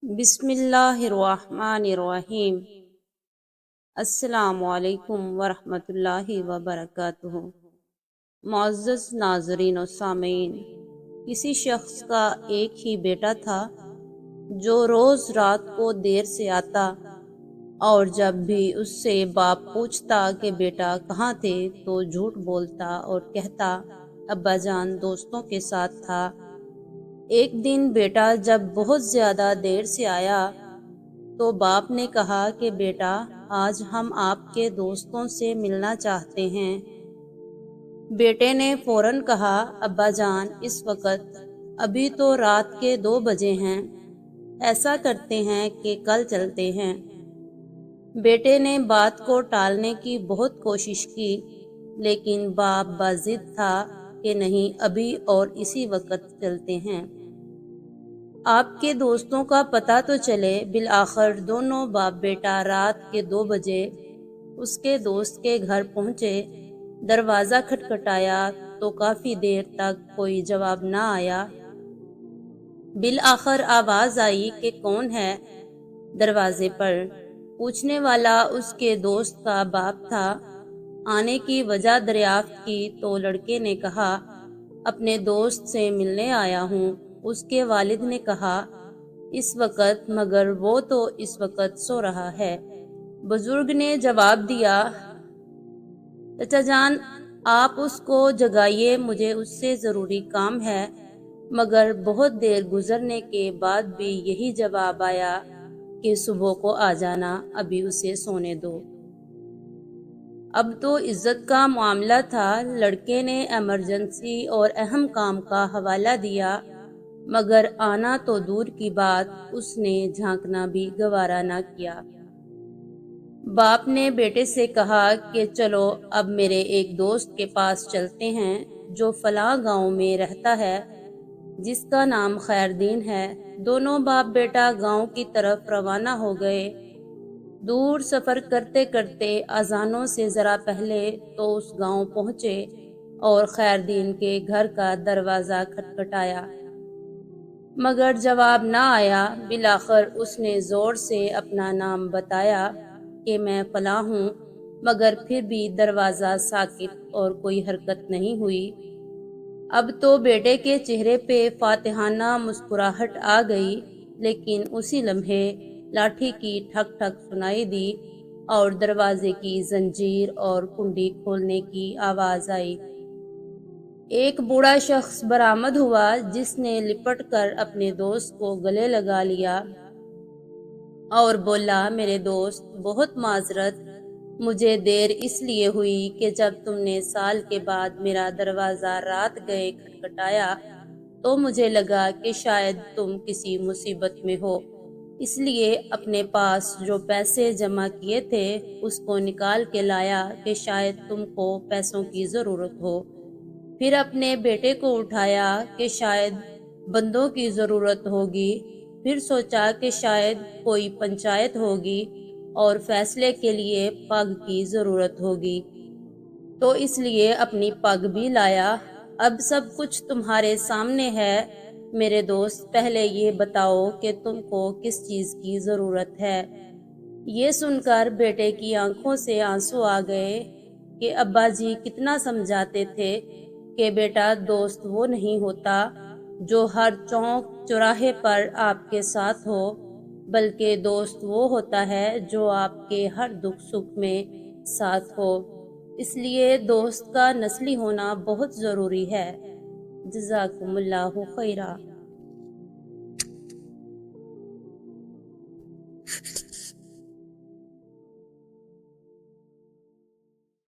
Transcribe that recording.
बिस्मिल्लाहिर्रहमानिर्रहीम। अस्सलामु अलैकुम वरहमतुल्लाहि वबरकातुहू। मुअज़्ज़ज़ नाज़रीन और सामीन, किसी शख्स का एक ही बेटा था जो रोज़ रात को देर से आता और जब भी उससे बाप पूछता कि बेटा कहाँ थे तो झूठ बोलता और कहता अब्बा जान दोस्तों के साथ था। एक दिन बेटा जब बहुत ज़्यादा देर से आया तो बाप ने कहा कि बेटा आज हम आपके दोस्तों से मिलना चाहते हैं। बेटे ने फौरन कहा अब्बा जान इस वक्त अभी तो रात के 2 बजे हैं, ऐसा करते हैं कि कल चलते हैं। बेटे ने बात को टालने की बहुत कोशिश की लेकिन बाप बाजिद था कि नहीं अभी और इसी वक्त चलते हैं। आपके दोस्तों का पता तो चले। बिल आखिर दोनों बाप बेटा रात के 2 बजे उसके दोस्त के घर पहुंचे। दरवाज़ा खटखटाया तो काफ़ी देर तक कोई जवाब ना आया। बिल आखिर आवाज़ आई कि कौन है दरवाजे पर। पूछने वाला उसके दोस्त का बाप था। आने की वजह दरियाफ्त की तो लड़के ने कहा अपने दोस्त से मिलने आया हूँ। उसके वालिद ने कहा इस वक्त, मगर वो तो इस वक्त सो रहा है। बुजुर्ग ने जवाब दिया चाचा जान आप उसको जगाइए, मुझे उससे ज़रूरी काम है। मगर बहुत देर गुजरने के बाद भी यही जवाब आया कि सुबह को आ जाना, अभी उसे सोने दो। अब तो इज्जत का मामला था। लड़के ने इमरजेंसी और अहम काम का हवाला दिया, मगर आना तो दूर की बात, उसने झांकना भी गवारा ना किया। बाप ने बेटे से कहा कि चलो अब मेरे एक दोस्त के पास चलते हैं जो फलां गांव में रहता है, जिसका नाम खैरदीन है। दोनों बाप बेटा गांव की तरफ रवाना हो गए। दूर सफ़र करते करते अजानों से ज़रा पहले तो उस गांव पहुँचे और खैरदीन के घर का दरवाज़ा खटखटाया, मगर जवाब ना आया। बिलाखिर उसने ज़ोर से अपना नाम बताया कि मैं फलां हूँ, मगर फिर भी दरवाज़ा साकित और कोई हरकत नहीं हुई। अब तो बेटे के चेहरे पे फातिहाना मुस्कुराहट आ गई, लेकिन उसी लम्हे लाठी की ठक ठक सुनाई दी और दरवाजे की जंजीर और कुंडी खोलने की आवाज आई। एक बूढ़ा शख्स बरामद हुआ जिसने लिपट कर अपने दोस्त को गले लगा लिया और बोला मेरे दोस्त बहुत माजरत, मुझे देर इसलिए हुई कि जब तुमने साल के बाद मेरा दरवाज़ा रात गए खटखटाया तो मुझे लगा कि शायद तुम किसी मुसीबत में हो, इसलिए अपने पास जो पैसे जमा किए थे उसको निकाल के लाया कि शायद तुमको पैसों की ज़रूरत हो। फिर अपने बेटे को उठाया कि शायद बंदों की ज़रूरत होगी। फिर सोचा कि शायद कोई पंचायत होगी और फैसले के लिए पग की ज़रूरत होगी, तो इसलिए अपनी पग भी लाया। अब सब कुछ तुम्हारे सामने है मेरे दोस्त, पहले ये बताओ कि तुमको किस चीज़ की ज़रूरत है। ये सुनकर बेटे की आंखों से आंसू आ गए कि अब्बा जी कितना समझाते थे कि बेटा दोस्त वो नहीं होता जो हर चौक चौराहे पर आपके साथ हो, बल्कि दोस्त वो होता है जो आपके हर दुख सुख में साथ हो। इसलिए दोस्त का नस्ली होना बहुत ज़रूरी है। जज़ाकुमुल्लाहु खैरा।